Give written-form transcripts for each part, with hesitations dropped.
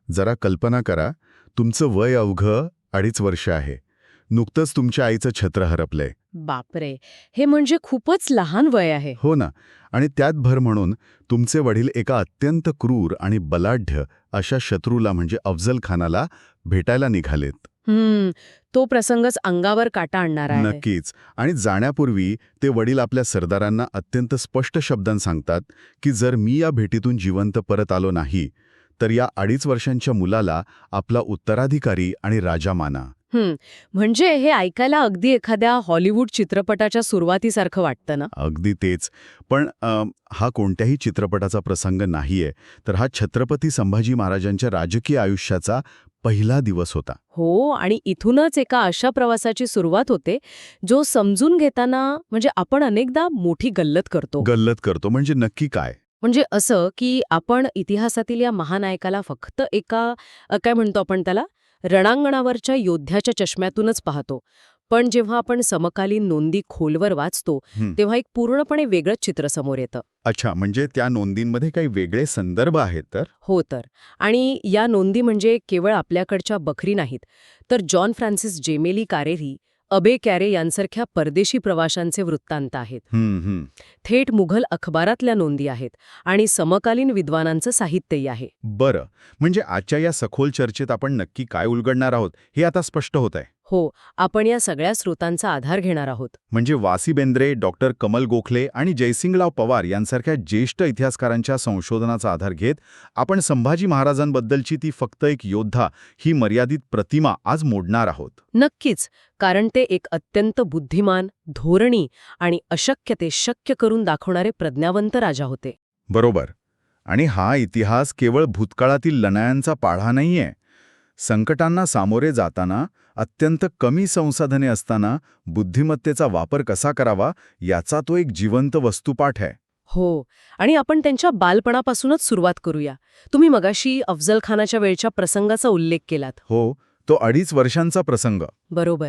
जरा कल्पना करा, तुमचं वय अवघं 2.5 वर्ष आहे. नुकतंच तुमच्या आईचं छत्र हरपलंय. बापरे, हे म्हणजे खूपच लहान वय आहे. हो ना. आणि त्यात भर म्हणून तुमचे वडील एका अत्यंत क्रूर आणि बलाढ्य अशा शत्रूला म्हणजे अफजल खानाला भेटायला निघालेत. तो प्रसंगच अंगावर काटा आणणारा आहे. नक्कीच. आणि जाण्यापूर्वी ते वडील आपल्या सरदारांना अत्यंत स्पष्ट शब्दांत सांगतात की जर मी या भेटीतून जिवंत परत आलो नाही तर या 2.5 वर्षांच्या मुलाला आपला उत्तराधिकारी आणि राजा माना. म्हणजे हे ऐकायला अगदी एखाद्या हॉलिवूड चित्रपटाच्या सुरुवातीसारखं वाटतं ना. अगदी तेच. पण हा कोणत्याही चित्रपटाचा प्रसंग नाहीये, तर हा छत्रपती संभाजी महाराजांच्या राजकीय आयुष्याचा पहिला दिवस होता. हो, आणि इथूनच एका अशा प्रवासाची सुरुवात होते जो समजून घेताना म्हणजे आपण अनेकदा मोठी गल्लत करतो. गल्लत करतो म्हणजे नक्की काय? म्हणजे असं की आपण इतिहासातील या महानायकाला फक्त एका काय म्हणतो आपण त्याला, रणांगणावरच्या योद्ध्याच्या चष्म्यातूनच पाहतो. पण जेव्हा आपण समकालीन नोंदी खोलवर वाचतो तेव्हा एक पूर्णपणे वेगळंच चित्र समोर येतं. अच्छा, म्हणजे त्या नोंदींमध्ये काही वेगळे संदर्भ आहेत तर? हो तर. आणि या नोंदी म्हणजे केवळ आपल्याकडच्या बखरी नाहीत, तर जॉन फ्रान्सिस जेमेली कारेरी, अबे कॅरे यांसारख्या परदेशी प्रवाशांचे वृत्तांत आहेत. थेट मुघल अखबारातल्या नोंदी आहेत आणि समकालीन विद्वानांचं साहित्यही आहे. बरं, म्हणजे आजच्या या सखोल चर्चेत आपण नक्की काय उलगडणार आहोत हे आता स्पष्ट होत आहे. हो, आपण या सगळ्या स्रोतांचा आधार घेणार आहोत. म्हणजे वासी बेंद्रे, डॉक्टर कमल गोखले आणि जयसिंगराव पवार यांसारख्या ज्येष्ठ इतिहासकारांच्या संशोधनाचा आधार घेत आपण संभाजी महाराजांबद्दलची ती फक्त एक योद्धा ही मर्यादित प्रतिमा आज मोडणार आहोत. नक्कीच, कारण ते एक अत्यंत बुद्धिमान, धोरणी आणि अशक्य ते शक्य करून दाखवणारे प्रज्ञावंत राजा होते. बरोबर. आणि हा इतिहास केवळ भूतकाळातील लढायांचा पाढा नाहीये. संकटांना सामोरे जाताना, अत्यंत कमी संसाधने असताना बुद्धिमत्तेचा वापर कसा करावा याचा तो एक जिवंत वस्तुपाठ आहे. हो, आणि आपण त्यांच्या बालपणापासूनच सुरुवात करूया. तुम्ही मगाशी अफजल खानाच्या वेळच्या प्रसंगाचा उल्लेख केलात. हो, तो 2.5 वर्षांचा प्रसंग. बरोबर.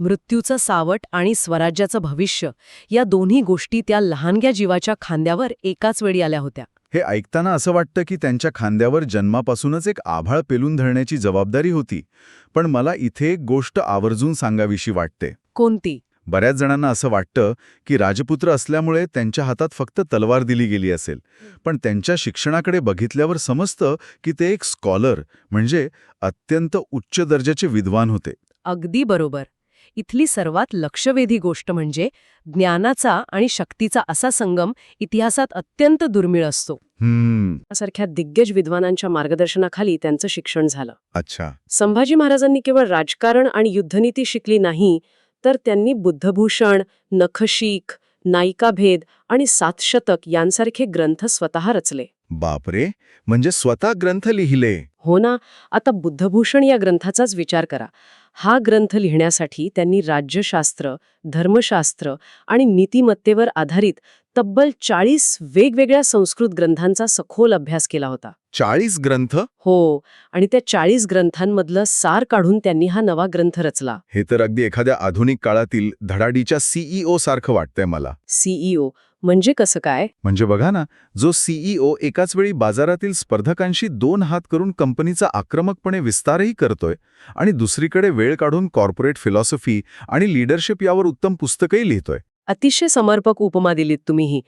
मृत्यूचं सावट आणि स्वराज्याचं भविष्य या दोन्ही गोष्टी त्या लहानग्या जीवाच्या खांद्यावर एकाच वेळी आल्या होत्या. हे ऐकताना असं वाटतं की त्यांच्या खांद्यावर जन्मापासूनच एक आभाळ पेलून धरण्याची जबाबदारी होती. पण मला इथे एक गोष्ट आवर्जून सांगावीशी वाटते. कोणती? बऱ्याच जणांना असं वाटतं की राजपुत्र असल्यामुळे त्यांच्या हातात फक्त तलवार दिली गेली असेल. पण त्यांच्या शिक्षणाकडे बघितल्यावर समजतं की ते एक स्कॉलर म्हणजे अत्यंत उच्च दर्जाचे विद्वान होते. अगदी बरोबर. इथली सर्वात लक्षवेधी गोष्ट म्हणजे ज्ञानाचा आणि शक्तीचा असा संगम इतिहासात अत्यंत दुर्मिळ असतो. यासारख्या दिग्गज विद्वानांच्या मार्गदर्शनाखाली त्यांचं शिक्षण झालं. अच्छा. संभाजी महाराजांनी केवळ राजकारण आणि युद्धनीती शिकली नाही, तर त्यांनी बुद्धभूषण, नखशिख, नायिकाभेद आणि सातशतक यांसारखे ग्रंथ स्वतः रचले. बापरे, म्हणजे स्वतः ग्रंथ लिहिले? हो ना. आता बुद्धभूषण या ग्रंथाचाच विचार करा. हा ग्रंथ लिहिण्यासाठी त्यांनी राज्यशास्त्र, धर्मशास्त्र आणि नीतिमत्तेवर आधारित तब्बल 40 वेगवेगळ्या संस्कृत ग्रंथांचा सखोल अभ्यास केला होता. 40 ग्रंथ? हो, आणि त्या 40 ग्रंथांमधलं सार काढून त्यांनी हा नवा ग्रंथ रचला. हे तर अगदी एखाद्या आधुनिक काळातील धडाडीच्या सीईओ सारखं वाटतंय मला. सीईओ म्हणजे कसं काय? म्हणजे बघा ना, जो सीईओ एकाच वेळी बाजारातील स्पर्धकांशी 2 हात करून कंपनीचा आक्रमकपणे विस्तारही करतोय आणि दुसरीकडे वेळ काढून कॉर्पोरेट फिलॉसॉफी आणि लीडरशिप यावर उत्तम पुस्तकही लिहितोय. अतिशय समर्पक उपमा दिलीत तुम्हीही.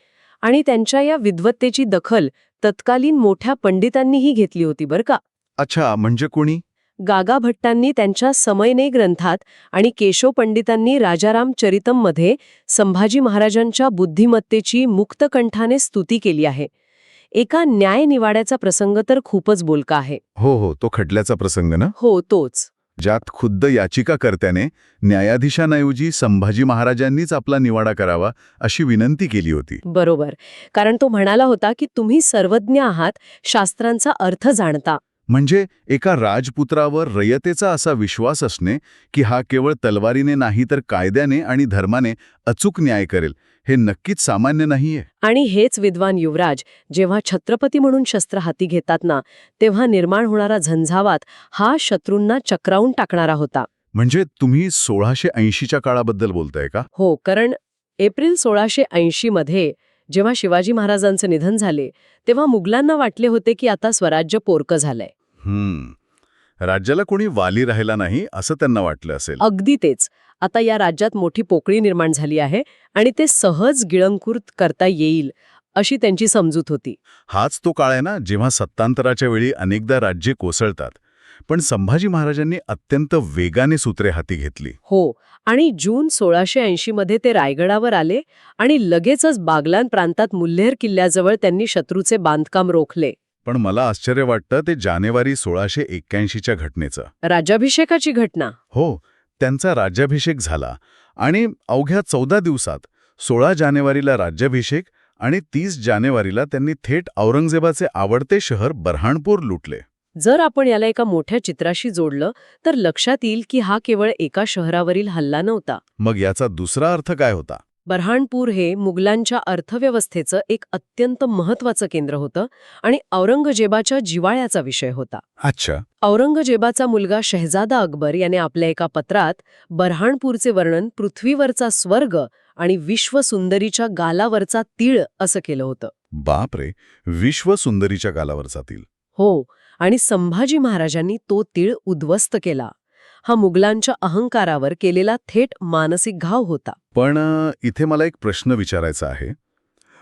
आणि त्यांच्या या विद्वत्तेची दखल तत्कालीन मोठ्या पंडितांनीही घेतली होती बरं का. अच्छा, म्हणजे कोणी? गागा भट्टांनी त्यांच्या समयने ग्रंथात आणि केशव पंडितांनी राजाराम चरितममध्ये संभाजी महाराजांच्या बुद्धिमत्तेची मुक्तकंठाने स्तुती केली आहे. एका न्याय निवाड्याचा प्रसंग तर खूपच बोलका आहे. हो, तो खटल्याचा प्रसंग ना? हो, तोच. ज्यात खुद्द याचिकाकर्त्याने न्यायाधीशांऐवजी संभाजी महाराजांनीच आपला निवाडा करावा अशी विनंती केली होती. बरोबर. कारण तो म्हणाला होता की तुम्ही सर्वज्ञ आहात, शास्त्रांचा अर्थ जाणता. म्हणजे एका राजपुत्रावर रयतेचा असा विश्वास असणे की हा केवळ तलवारीने नाही तर कायद्याने आणि धर्माने अचूक न्याय करेल, हे नक्कीच सामान्य नाहीये. आणि हेच विद्वान युवराज जेव्हा छत्रपती म्हणून शस्त्र हाती घेतात ना, तेव्हा निर्माण होणारा झंझावात हा शत्रूंना चक्रावून टाकणारा होता. म्हणजे तुम्ही 1680च्या काळाबद्दल बोलताय का? हो, कारण एप्रिल 1680 मध्ये जेव्हा शिवाजी महाराजांचं निधन झाले तेव्हा मुघलांना वाटले होते की आता स्वराज्य पोरकं झालंय. राज्याला कोणी वाली राहिला नाही असं त्यांना वाटलं असेल. अगदी तेच. आता या राज्यात मोठी पोकळी निर्माण झाली आहे आणि ते सहज गिळंकृत करता येईल अशी त्यांची समजूत होती. हाच तो काळ आहे ना जेव्हा सत्तांतराच्या वेळी अनेकदा राज्ये कोसळतात. पण संभाजी महाराजांनी अत्यंत वेगाने सूत्रे हाती घेतली. हो, आणि जून 1680 मध्ये ते रायगडावर आले आणि लगेचच बागलान प्रांतात मुल्हेर किल्ल्याजवळ त्यांनी शत्रूचे बांधकाम रोखले. पण मला आश्चर्य वाटतं ते जानेवारी 1681च्या घटनेचं. राज्याभिषेकाची घटना. हो, त्यांचा राज्याभिषेक झाला आणि अवघ्या 14 दिवसात 16 जानेवारीला राज्याभिषेक आणि 30 जानेवारीला त्यांनी थेट औरंगजेबाचे आवडते शहर बऱ्हाणपूर लुटले. जर आपण याला एका मोठ्या चित्राशी जोडलं तर लक्षात येईल की हा केवळ एका शहरावरील हल्ला नव्हता. मग याचा दुसरा अर्थ काय होता? बऱ्हाणपूर हे मुघलांच्या अर्थव्यवस्थेचं एक अत्यंत महत्त्वाचं केंद्र होतं आणि औरंगजेबाच्या जिव्हाळ्याचा विषय होता. अच्छा. औरंगजेबाचा मुलगा शहजादा अकबर याने आपल्या एका पत्रात बऱ्हाणपूरचे वर्णन पृथ्वीवरचा स्वर्ग आणि विश्वसुंदरीच्या गालावरचा तीळ असं केलं होतं. बापरे, विश्वसुंदरीच्या गालावरचा तीळ. हो, आणि संभाजी महाराजांनी तो तीळ उद्ध्वस्त केला. हा मुघलांच्या अहंकारावर केलेला थेट मानसिक घाव होता. पण इथे मला एक प्रश्न विचारायचा आहे.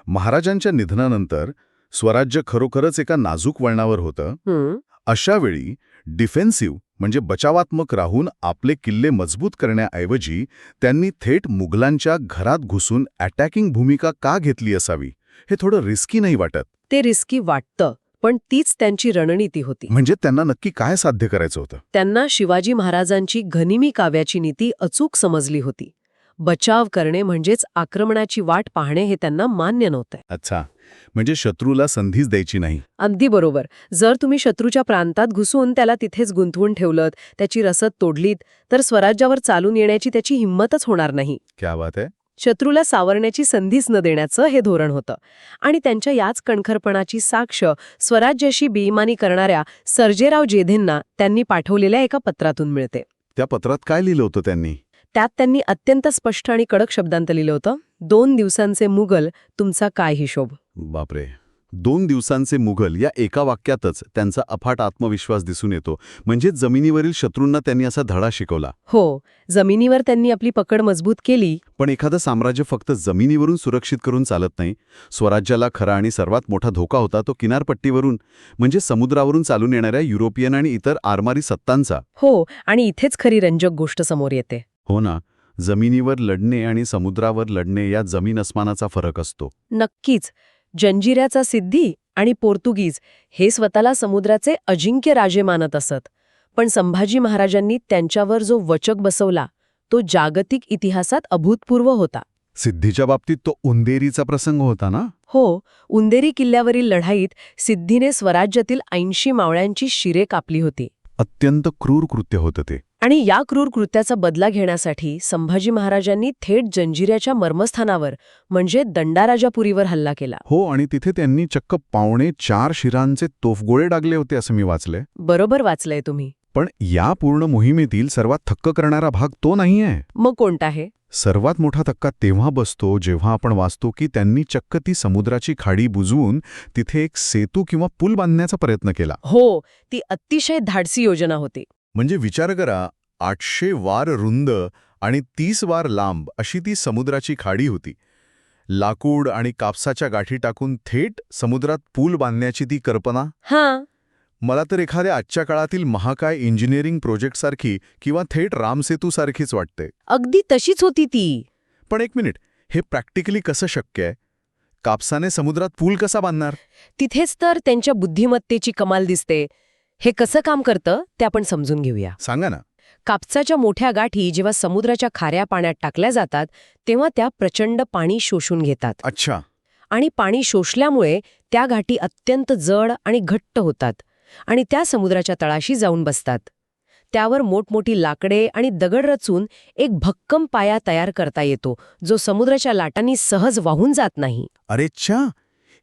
महाराजांच्या निधनानंतर स्वराज्य खरोखरच एका नाजूक वळणावर होतं. अशा वेळी डिफेन्सिव्ह म्हणजे बचावात्मक राहून आपले किल्ले मजबूत करण्याऐवजी त्यांनी थेट मुघलांच्या घरात घुसून अटॅकिंग भूमिका का घेतली असावी? हे थोडं रिस्की नाही वाटत? ते रिस्की वाटतं, पण तीच त्यांची रणनीती होती. म्हणजे त्यांना नक्की काय साध्य करायचं होतं? त्यांना शिवाजी महाराजांची गनिमी काव्याची नीती अचूक समजली होती. बचाव करणे म्हणजेच आक्रमणाची वाट पाहणे हे त्यांना मान्य नव्हते. अच्छा, म्हणजे शत्रूला संधीच द्यायची नाही. अगदी बरोबर. जर तुम्ही शत्रूच्या प्रांतात घुसून त्याला तिथेच गुंतवून ठेवलत, त्याची रसद तोडलीत, तर स्वराज्यावर चालून येण्याची त्याची हिंमतच होणार नाही. क्या बात आहे. शत्रूला सावरण्याची संधीच न देण्याचं हे धोरण होतं. आणि त्यांच्या याच कणखरपणाची साक्ष स्वराज्याशी बेईमानी करणाऱ्या सर्जेराव जेधेंना त्यांनी पाठवलेल्या एका पत्रातून मिळते. त्या पत्रात काय लिहिलं होतं त्यांनी? त्यात त्यांनी अत्यंत स्पष्ट आणि कडक शब्दांत लिहिलं होतं, 2 दिवसांचे मुघल, तुमचा काय हिशोब? बापरे, 2 दिवसांचे मुघल या एका वाक्यातच त्यांचा अफाट आत्मविश्वास दिसून येतो. म्हणजे जमिनीवरील शत्रूंना त्यांनी असा धडा शिकवला. हो, जमिनीवर त्यांनी आपली पकड मजबूत केली. पण एखादं साम्राज्य फक्त जमिनीवरून सुरक्षित करून चालत नाही. स्वराज्याला खरा आणि सर्वात मोठा धोका होता तो किनारपट्टीवरून, म्हणजे समुद्रावरून चालून येणाऱ्या युरोपियन आणि इतर आरमारी सत्तांचा. हो, आणि इथेच खरी रंजक गोष्ट समोर येते. हो ना, जमिनीवर लढणे आणि समुद्रावर लढणे या जमीन अस्मानाचा फरक असतो. नक्कीच. जंजिऱ्याचा सिद्धी आणि पोर्तुगीज हे स्वतःला समुद्राचे अजिंक्य राजे मानत असत. पण संभाजी महाराजांनी त्यांच्यावर जो वचक बसवला तो जागतिक इतिहासात अभूतपूर्व होता. सिद्धीच्या बाबतीत तो उंदेरीचा प्रसंग होता ना? हो, उंदेरी किल्ल्यावरील लढाईत सिद्धीने स्वराज्यातील 80 मावळ्यांची शिरे कापली होती. अत्यंत क्रूर कृत्य होतं ते. आणि या क्रूर कृत्याचा बदला घेण्यासाठी संभाजी महाराजांनी थेट जंजिऱ्याच्या मर्मस्थानावर म्हणजे दंडाराजापुरीवर हल्ला केला. हो, आणि तिथे त्यांनी चक्क 4.25 शिरांचे तोफगोळे डागले होते असं मी वाचलंय. बरोबर वाचलंय तुम्ही. पण या पूर्ण मोहिमेतील सर्वात थक्क करणारा भाग तो नाहीये. मग कोणता आहे? सर्वात मोठा धक्का तेव्हा बसतो जेव्हा आपण वाचतो की त्यांनी चक्क ती समुद्राची खाडी बुजवून तिथे एक सेतू किंवा पूल बांधण्याचा प्रयत्न केला. हो, ती अतिशय धाडसी योजना होती. म्हणजे विचार करा, 800 वार रुंद आणि 30 वार लांब अशी ती समुद्राची खाडी होती. लाकूड आणि कापसाच्या गाठी टाकून थेट समुद्रात पूल बांधण्याची ती कल्पना. हां, मला तर एखाद्या आजच्या काळातील महाकाय इंजिनिअरिंग प्रोजेक्टसारखी किंवा थेट रामसेतूसारखीच वाटते. अगदी तशीच होती ती. पण एक मिनिट, हे प्रॅक्टिकली कसं शक्य आहे? कापसाने समुद्रात पूल कसा बांधणार? तिथेच तर त्यांच्या बुद्धिमत्तेची कमाल दिसते. हे कसं काम करतं ते आपण समजून घेऊया. सांगा ना. कापसाच्या मोठ्या गाठी जेव्हा समुद्राच्या खाऱ्या पाण्यात टाकल्या जातात तेव्हा त्या प्रचंड पाणी शोषून घेतात. अच्छा. आणि पाणी शोषल्यामुळे त्या गाठी अत्यंत जड आणि घट्ट होतात आणि त्या समुद्राच्या तळाशी जाऊन बसतात. त्यावर मोठमोठी लाकडे आणि दगड रचून एक भक्कम पाया तयार करता येतो जो समुद्राच्या लाटांनी सहज वाहून जात नाही. अरे च्छा,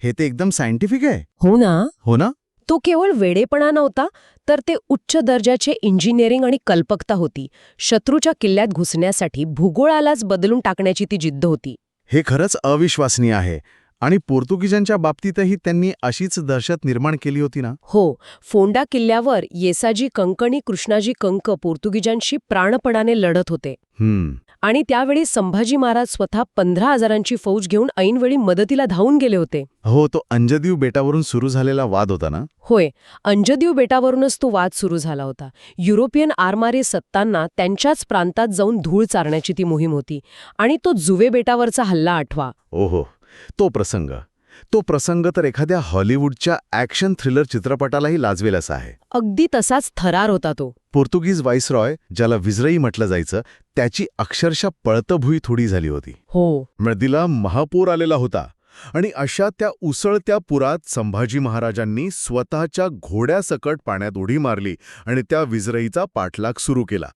हे ते एकदम सायंटिफिक आहे. हो ना? हो ना? तो केवळ वेडेपणा नव्हता, तर ते उच्च दर्जाचे इंजिनिअरिंग आणि कल्पकता होती. शत्रूच्या किल्ल्यात घुसण्यासाठी भूगोळालाच बदलून टाकण्याची ती जिद्द होती. हे खरंच अविश्वसनीय आहे. आणि पोर्तुगीजांच्या बाबतीतही त्यांनी अशीच दहशत निर्माण केली होती ना? हो, फोंडा किल्ल्यावर येसाजी कंक आणि कृष्णाजी कंक पोर्तुगीजांशी प्राणपणाने लढत होते. आणि त्यावेळी संभाजी महाराज स्वतः 15,000ची फौज घेऊन ऐनवेळी मदतीला धावून गेले होते. हो, तो अंजदीव बेटावरून सुरू झालेला वाद होता ना? होय, अंजदीव बेटावरूनच तो वाद सुरू झाला होता. युरोपियन आरमारी सत्तांना त्यांच्याच प्रांतात जाऊन धूळ चारण्याची ती मोहीम होती. आणि तो जुवे बेटावरचा हल्ला आठवा. ओहो, तो प्रसंग तर एखाद्या हॉलिवूडच्या ॲक्शन थ्रिलर चित्रपटालाही लाजवेल असा आहे. अगदी तसाच थरार होता तो. पोर्तुगीज व्हाईसरॉय, ज्याला विजरई म्हटलं जायचं, त्याची अक्षरशः पळतभुई थोडी झाली होती. हो, नदीला महापूर आलेला होता आणि अशा त्या उसळत्या पुरात संभाजी महाराजांनी स्वतःच्या घोड्यासकट पाण्यात उडी मारली आणि त्या विजरईचा पाठलाग सुरू केला.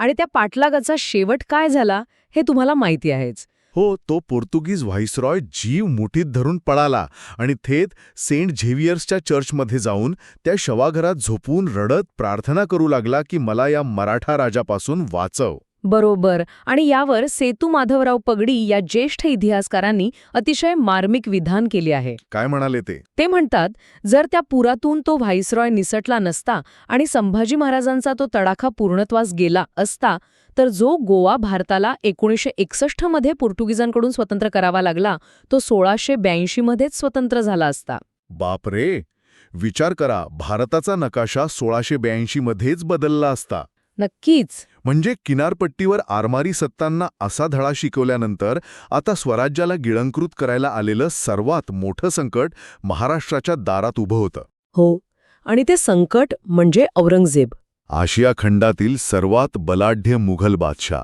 आणि त्या पाठलागाचा शेवट काय झाला हे तुम्हाला माहिती आहेच. हो, तो पोर्तुगीज व्हाईसरॉय जीव मुठीत धरून पळाला आणि थेट सेंट झेवियर्सच्या चर्चमध्ये जाऊन त्या शवाघरात झोपून रडत प्रार्थना करू लागला की मला या मराठा राजापासून वाचव. बरोबर. आणि यावर सेतू माधवराव पगडी या ज्येष्ठ इतिहासकारांनी अतिशय मार्मिक विधान केले आहे. काय म्हणाले ते? ते म्हणतात, जर त्या पुरातून तो व्हाईसरॉय निसटला नसता आणि संभाजी महाराजांचा तो तडाखा पूर्णत्वास गेला असता, तर जो गोवा भारताला 1961 मध्ये पोर्तुगीजांकडून स्वतंत्र करावा लागला, तो 1682 मध्येच स्वतंत्र झाला असता. बापरे, विचार करा, भारताचा नकाशा 1682 मध्येच बदलला असता. नक्कीच. म्हणजे किनारपट्टीवर आरमारी सत्तांना असा धडा शिकवल्यानंतर आता स्वराज्याला गिळंकृत करायला आलेलं सर्वात मोठं संकट महाराष्ट्राच्या दारात उभं होतं. हो, आणि ते संकट म्हणजे औरंगजेब. आशिया खंडातील सर्वात बलाढ्य मुघल बादशाह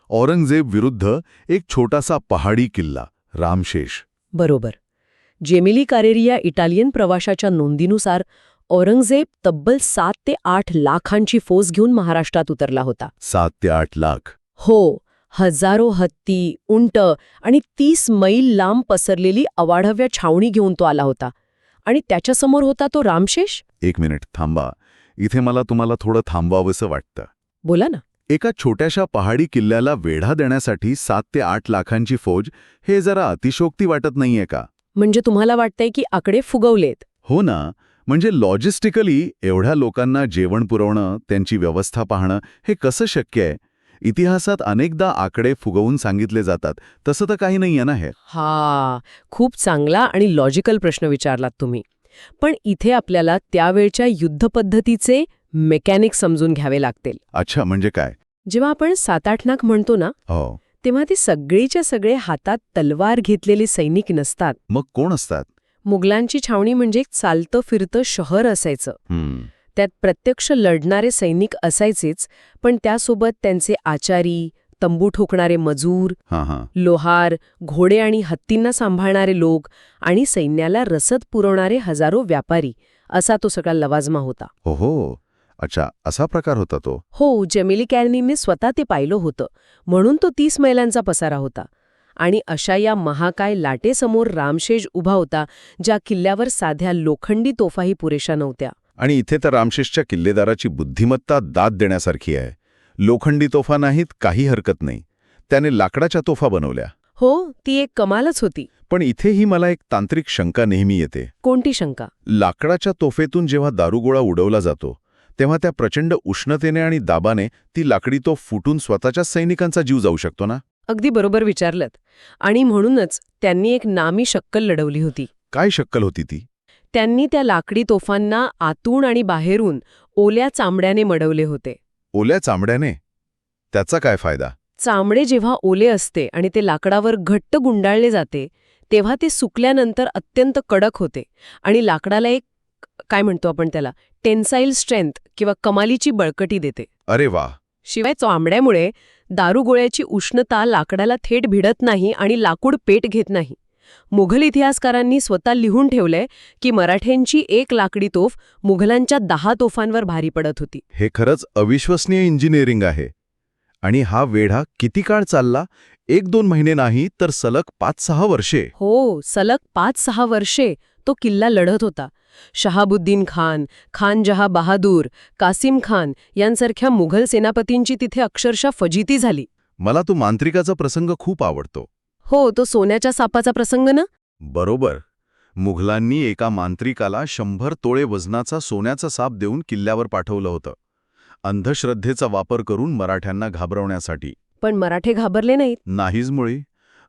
औरंगजेब विरुद्ध एक छोटासा पहाडी किल्ला रामशेष. बरोबर. जेमिली कारेरी या इटालियन प्रवाशाच्या नोंदीनुसार औरंगजेब तब्बल 7 ते 8 लाखांची फौज घेऊन महाराष्ट्रात उतरला होता. 7 ते 8 लाख. हो, हजारो हत्ती, उंट आणि 30 मैल लांब पसरलेली अवाढव्य छावणी घेऊन तो आला होता. आणि त्याच्यासमोर होता तो रामशेष. एक मिनिट थांबा, इथे मला तुम्हाला थोडं थांबवावंसं वाटतं. बोला ना. एका छोट्याशा पहाडी किल्ल्याला वेढा देण्यासाठी 7 ते 8 लाखांची फौज, हे जरा अतिशोक्ती वाटत नाहीये का? म्हणजे तुम्हाला वाटतंय की आकडे फुगवलेत? हो ना, म्हणजे लॉजिस्टिकली एवढ्या लोकांना जेवण पुरवणं, त्यांची व्यवस्था पाहणं, हे कसं शक्य आहे? इतिहासात अनेकदा आकडे फुगवून सांगितले जातात, तसं तर काही नाहीये ना हे. खूप चांगला आणि लॉजिकल प्रश्न विचारलात तुम्ही. पण इथे आपल्याला त्यावेळच्या युद्धपद्धतीचे मेकॅनिक समजून घ्यावे लागतील. अच्छा, म्हणजे काय? जेव्हा आपण 7-8 लाख म्हणतो ना, हो, तेव्हा ते सगळेच्या सगळे हातात तलवार घेतलेले सैनिक नसतात. मग कोण असतात? मुघलांची छावणी म्हणजे एक चालतं फिरतं शहर असायचं. त्यात प्रत्यक्ष लढणारे सैनिक असायचेच, पण त्यासोबत त्यांचे आचारी, तंबू ठोकणारे मजूर, लोहार, घोडे आणि हत्तींना सांभाळणारे लोक आणि सैन्याला रसद पुरवणारे हजारो व्यापारी, असा तो सगळा लवाजमा होता. हो, अच्छा, असा प्रकार होता तो. हो, जेमिली कॅरेनीने स्वतः ते पाहिलं होतं, म्हणून तो 30 मैलांचा पसारा होता. आणि अशा या महाकाय लाटेसमोर रामशेष उभा होता, ज्या किल्ल्यावर साध्या लोखंडी तोफाही पुरेशा नव्हत्या. आणि इथे तर रामशेषच्या किल्लेदाराची बुद्धिमत्ता दाद देण्यासारखी आहे. लोखंडी तोफा नाहीत, काही हरकत नाही. त्याने लाकडाच्या तोफा बनवल्या. हो, ती एक कमालच होती. पण इथेही मला एक तांत्रिक शंका नेहमी येते. कोणती शंका? लाकडाच्या तोफेतून जेव्हा दारुगोळा उडवला जातो, तेव्हा त्या प्रचंड उष्णतेने आणि दाबाने ती लाकडी तोफ फुटून स्वतःच्या सैनिकांचा जीव जाऊ शकतो ना? अगदी बरोबर विचारलंत. आणि म्हणूनच त्यांनी एक नामी शक्कल लढवली होती. काय शक्कल होती ती? त्यांनी त्या लाकडी तोफांना आतून आणि बाहेरून ओल्या चामड्याने मडवले होते. ओल्या चामड्याने? त्याचा काय फायदा? चामडे जेव्हा ओले असते आणि ते लाकडावर घट्ट गुंडाळले जाते, तेव्हा ते सुकल्यानंतर अत्यंत कडक होते आणि लाकडाला एक, काय म्हणतो आपण त्याला, टेन्साईल स्ट्रेंथ किंवा कमालीची बळकटी देते. अरे वा. शिवाय चामड्यामुळे दारुगोळ्याची उष्णता लाकडाला थेट भिडत नाही आणि लाकूड पेट घेत नाही. मुघल इतिहासकारांनी स्वतः लिहून ठेवलंय की मराठ्यांची एक लाकडी तोफ मुघलांच्या 10 तोफांवर भारी पडत होती. हे खरंच अविश्वसनीय इंजिनिअरिंग आहे. आणि हा वेढा किती काळ चालला? 1-2 महिने नाही, तर सलग 5-6 वर्षे. हो, सलग 5-6 वर्षे तो किल्ला लढत होता. शहाबुद्दीन खान, खान जहा बहादूर, कासिम खान यांसारख्या मुघल सेनापतींची तिथे अक्षरशः फजिती झाली. मला तो मांत्रिकाचा प्रसंग खूप आवडतो. हो, तो सोन्याच्या सापाचा प्रसंग ना? बरोबर. मुघलांनी एका मांत्रिकाला 100 तोळे वजनाचा सोन्याचा साप देऊन किल्ल्यावर पाठवलं होतं. अंधश्रद्धेचा वापर करून मराठ्यांना घाबरवण्यासाठी. पण मराठे घाबरले नाहीत. नाहीच मुळी.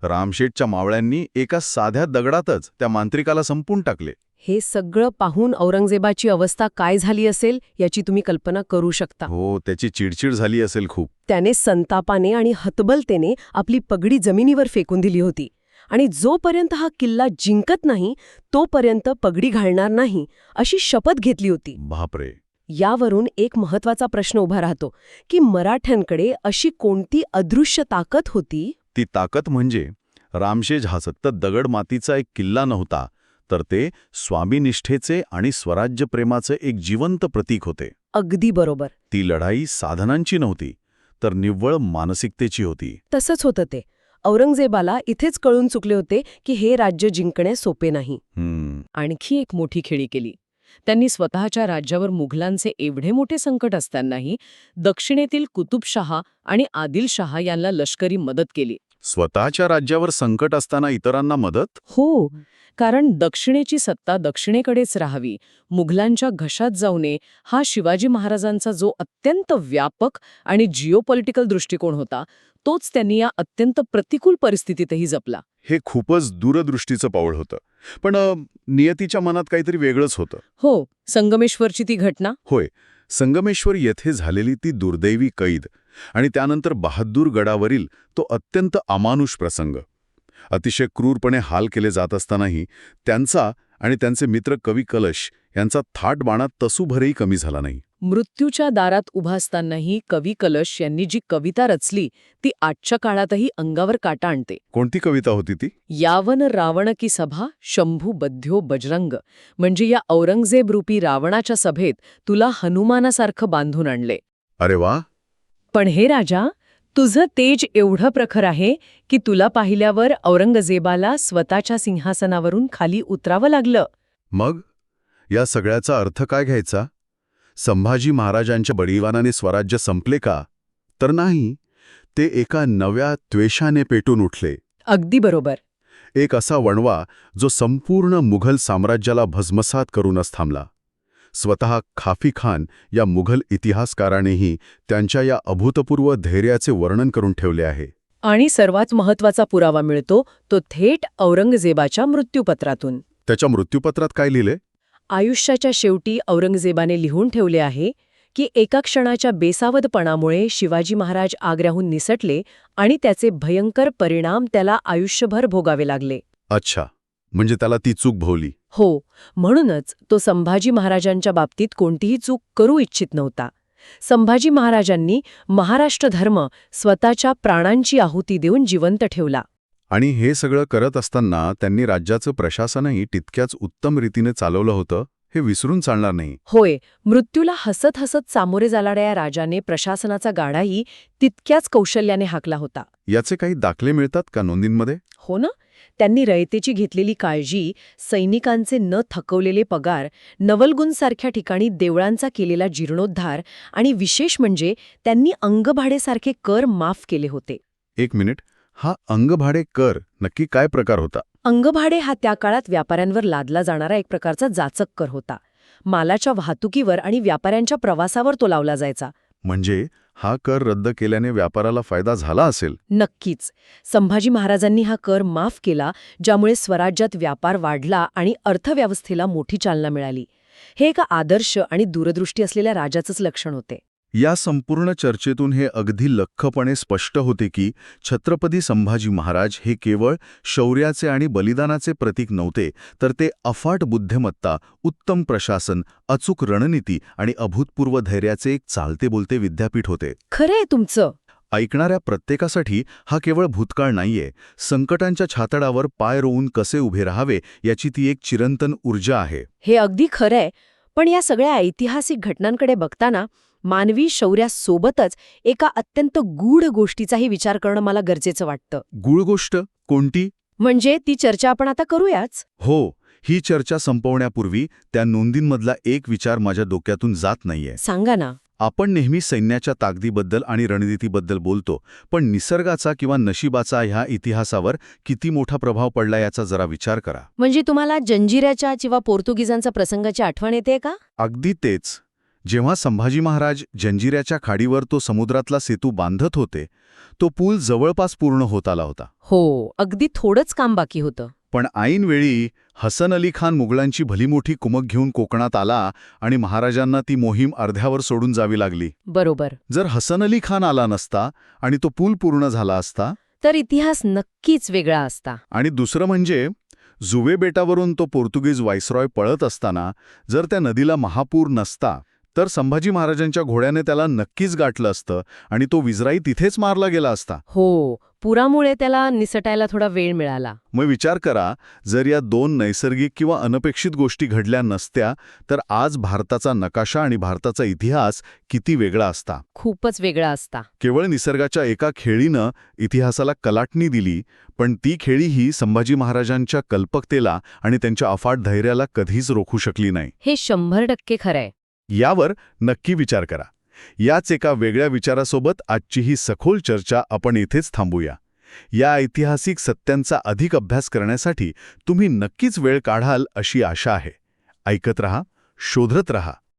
रामशेठच्या मावळ्यांनी एका साध्या दगडातच त्या मांत्रिकाला संपून टाकले. हे सगळं पाहून औरंगजेबाची अवस्था काय झाली असेल याची तुम्ही कल्पना करू शकता. हो, त्याची चिडचिड झाली असेल खूप. त्याने संतापाने आणि हतबलतेने आपली पगडी जमिनीवर फेकून दिली होती आणि जोपर्यंत हा किल्ला जिंकत नाही तोपर्यंत पगडी घालणार नाही अशी शपथ घेतली होती. बापरे. यावरून एक महत्वाचा प्रश्न उभा राहतो की मराठ्यांकडे अशी कोणती अदृश्य ताकद होती. ती ताकद म्हणजे रामशेठ हा फक्त दगड मातीचा एक किल्ला नव्हता, तर ते स्वामीनिष्ठेचे आणि स्वराज्यप्रेमाचे एक जिवंत प्रतीक होते. अगदी बरोबर. ती लढाई साधनांची नव्हती, तर निव्वळ मानसिकतेची होती. तसंच होतं ते. औरंगजेबाला इथेच कळून चुकले होते की हे राज्य जिंकणे सोपे नाही. आणखी एक मोठी खेळी केली. त्यांनी स्वतःच्या राज्यावर मुघलांचे एवढे मोठे संकट असतानाही दक्षिणेतील कुतुबशहा आणि आदिलशहा यांना लष्करी मदत केली. स्वतःच्या राज्यावर संकट असताना इतरांना मदत? हो, कारण दक्षिणेची सत्ता दक्षिणेकडेच राहावी, मुघलांच्या घशात जाऊ नये, हा शिवाजी महाराजांचा जो अत्यंत व्यापक आणि जिओपॉलिटिकल दृष्टिकोन होता, तोच त्यांनी या अत्यंत प्रतिकूल परिस्थितीतही जपला. हे खूपच दूरदृष्टीचं पाऊल होतं. पण नियतीच्या मनात काहीतरी वेगळंच होतं. हो, संगमेश्वरची ती घटना. होय, संगमेश्वर येथे झालेली ती दुर्दैवी कैद आणि त्यानंतर बहादूर गडावरील तो अत्यंत अमानुष प्रसंग. अतिशय क्रूरपणे हाल केले जात असतानाही त्यांचा आणि त्यांचे मित्र कवी कलश यांचा थाट बाणात तसूभरही कमी झाला नाही. मृत्यूच्या दारात उभा असतानाही कवी कलश यांनी जी कविता रचली ती आजच्या काळातही अंगावर काटा आणते. कोणती कविता होती ती? यावन रावण की सभा शंभू बध्यो बजरंग, म्हणजे या औरंगजेब रूपी रावणाच्या सभेत तुला हनुमानासारखं बांधून आणले. अरे वा. पण हे राजा, तुझं तेज एवढं प्रखर आहे की तुला पाहिल्यावर औरंगजेबाला स्वतःच्या सिंहासनावरून खाली उतरावं लागलं. मग या सगळ्याचा अर्थ काय घ्यायचा? संभाजी महाराजांच्या बळीवानाने स्वराज्य संपले का? तर नाही, ते एका नव्या द्वेषाने पेटून उठले. अगदी बरोबर. एक असा वणवा जो संपूर्ण मुघल साम्राज्याला भस्मसात करूनच थांबला. स्वतः खाफी खान या मुघल इतिहासकारानेही त्यांच्या या अभूतपूर्व धैर्याचे वर्णन करून ठेवले आहे. आणि सर्वात महत्वाचा पुरावा मिळतो तो थेट औरंगजेबाच्या मृत्यूपत्रातून. त्याच्या मृत्यूपत्रात काय लिहिले? आयुष्याच्या शेवटी औरंगजेबाने लिहून ठेवले आहे की एका क्षणाच्या बेसावधपणामुळे शिवाजी महाराज आग्र्याहून निसटले आणि त्याचे भयंकर परिणाम त्याला आयुष्यभर भोगावे लागले. अच्छा, म्हणजे त्याला ती चूक भोवली. हो, म्हणूनच तो संभाजी महाराजांच्या बाबतीत कोणतीही चूक करू इच्छित नव्हता. संभाजी महाराजांनी महाराष्ट्र धर्म स्वतःच्या प्राणांची आहुती देऊन जिवंत ठेवला. आणि हे सगळं करत असताना त्यांनी राज्याचं प्रशासनही तितक्याच उत्तम रीतीने चालवलं होतं, हे विसरून चालणार नाही. होय, मृत्यूला हसत हसत सामोरे जाणाऱ्या राजाने प्रशासनाचा गाडाही तितक्याच कौशल्याने हाकला होता. याचे काही दाखले मिळतात का नोंदींमध्ये? हो ना. त्यांनी रयतेची घेतलेली काळजी, सैनिकांचे न थकवलेले पगार, नवलगुंसारख्या ठिकाणी देवळांचा केलेला जीर्णोद्धार आणि विशेष म्हणजे त्यांनी अंगभाडेसारखे कर माफ केले होते. एक मिनिट, हा अंगभाडे कर नक्की काय प्रकार होता? अंगभाडे हा त्या काळात व्यापाऱ्यांवर लादला जाणारा एक प्रकारचा जाचक कर होता. मालाच्या वाहतुकीवर आणि व्यापाऱ्यांच्या प्रवासावर तो लावला जायचा. म्हणजे हा कर रद्द केल्याने व्यापाराला फायदा झाला असेल? नक्कीच. संभाजी महाराजांनी हा कर माफ केला, ज्यामुळे स्वराज्यात व्यापार वाढला आणि अर्थव्यवस्थेला मोठी चालना मिळाली. हे एका आदर्श आणि दूरदृष्टी असलेल्या राजाचंच लक्षण होते. या संपूर्ण चर्चेतून हे अगदी लख्खपणे स्पष्ट होते की छत्रपती संभाजी महाराज हे केवळ शौर्याचे आणि बलिदानाचे प्रतीक नव्हते, तर ते अफाट बुद्धिमत्ता, उत्तम प्रशासन, अचूक रणनीती आणि अभूतपूर्व धैर्याचे एक चालते बोलते विद्यापीठ होते. खरंय तुमचं. ऐकणाऱ्या प्रत्येकासाठी हा केवळ भूतकाळ नाहीये, संकटांच्या छातडावर पाय रोवून कसे उभे राहावे याची ती एक चिरंतन ऊर्जा आहे. हे अगदी खरंय. पण या सगळ्या ऐतिहासिक घटनांकडे बघताना मानवी शौर्यासोबतच एका अत्यंत गूढ गोष्टीचाही विचार करणं मला गरजेचं वाटतं. गूढ गोष्ट कोणती? म्हणजे ती चर्चा आपण आता करूयाच. हो, ही चर्चा संपवण्यापूर्वी त्या नोंदींमधला एक विचार माझ्या डोक्यातून जात नाहीये. सांगा ना. आपण नेहमी सैन्याच्या ताकदीबद्दल आणि रणनीतीबद्दल बोलतो, पण निसर्गाचा किंवा नशिबाचा ह्या इतिहासावर किती मोठा प्रभाव पडला याचा जरा विचार करा. म्हणजे तुम्हाला जंजिऱ्याच्या किंवा पोर्तुगीजांचा प्रसंगाची आठवण येते का? अगदी तेच. जेव्हा संभाजी महाराज जंजिऱ्याच्या खाडीवर तो समुद्रातला सेतू बांधत होते, तो पूल जवळपास पूर्ण होत आला होता. हो, अगदी थोडंच काम बाकी होतं. पण ऐनवेळी हसन अली खान मुघलांची भलीमोठी कुमक घेऊन कोकणात आला आणि महाराजांना ती मोहीम अर्ध्यावर सोडून जावी लागली. बरोबर. जर हसन अली खान आला नसता आणि तो पूल पूर्ण झाला असता. तर इतिहास नक्कीच वेगळा असता. आणि दुसरं म्हणजे जुवे बेटावरून तो पोर्तुगीज व्हाईसरॉय पळत असताना जर त्या नदीला महापूर नसता, तर संभाजी महाराजांच्या घोड्याने त्याला नक्कीच गाठलं असतं आणि तो विजराई तिथेच मारला गेला असता. हो, पुरामुळे त्याला निसटायला थोडा वेळ मिळाला. मग विचार करा, जर या दोन नैसर्गिक किंवा अनपेक्षित गोष्टी घडल्या नसत्या, तर आज भारताचा नकाशा आणि भारताचा इतिहास किती वेगळा असता. खूपच वेगळा असता. केवळ निसर्गाच्या एका खेळीनं इतिहासाला कलाटणी दिली, पण ती खेळी ही संभाजी महाराजांच्या कल्पकतेला आणि त्यांच्या अफाट धैर्याला कधीच रोखू शकली नाही. हे 100% खरंय. यावर नक्की विचार करा. याच एका वेगळ्या विचारासोबत आजची ही सखोल चर्चा आपण इथेच थांबूया. या ऐतिहासिक सत्यांचा अधिक अभ्यास करण्यासाठी तुम्ही नक्कीच वेळ काढाल अशी आशा आहे. ऐकत रहा, शोधत रहा.